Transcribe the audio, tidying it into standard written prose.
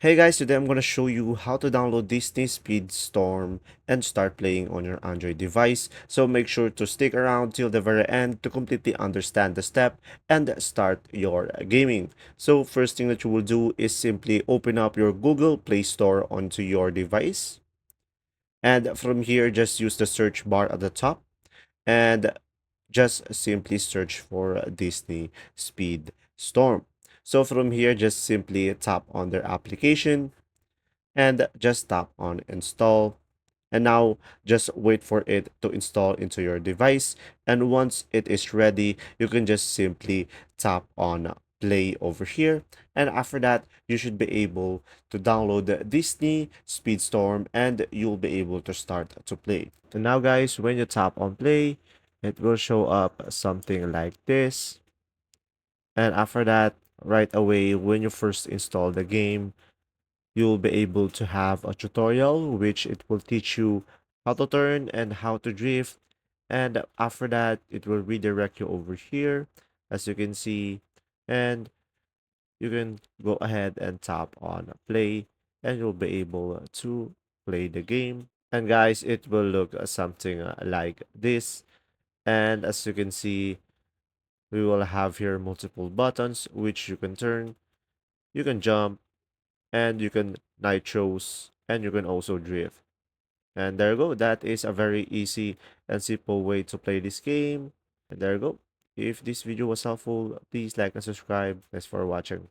Hey guys, today I'm going to show you how to download Disney Speedstorm and start playing on your Android device. So make sure to stick around till the very end to completely understand the step and start your gaming. So first thing that you will do is simply open up your Google Play Store onto your device. And from here, just use the search bar at the top and just simply search for Disney Speedstorm. So from here, just simply tap on their application and just tap on install. And now just wait for it to install into your device. And once it is ready, you can just simply tap on play over here. And after that, you should be able to download the Disney Speedstorm and you'll be able to start to play. And now guys, when you tap on play, it will show up something like this. And after that, right away, when you first install the game, you'll be able to have a tutorial which it will teach you how to turn and how to drift. And after that, it will redirect you over here, as you can see. And you can go ahead and tap on play, and you'll be able to play the game. And guys, it will look something like this. And as you can see, we will have here multiple buttons which you can turn, you can jump, and you can nitros, and you can also drift. And there you go. That is a very easy and simple way to play this game. And there you go. If this video was helpful, please like and subscribe. Thanks for watching.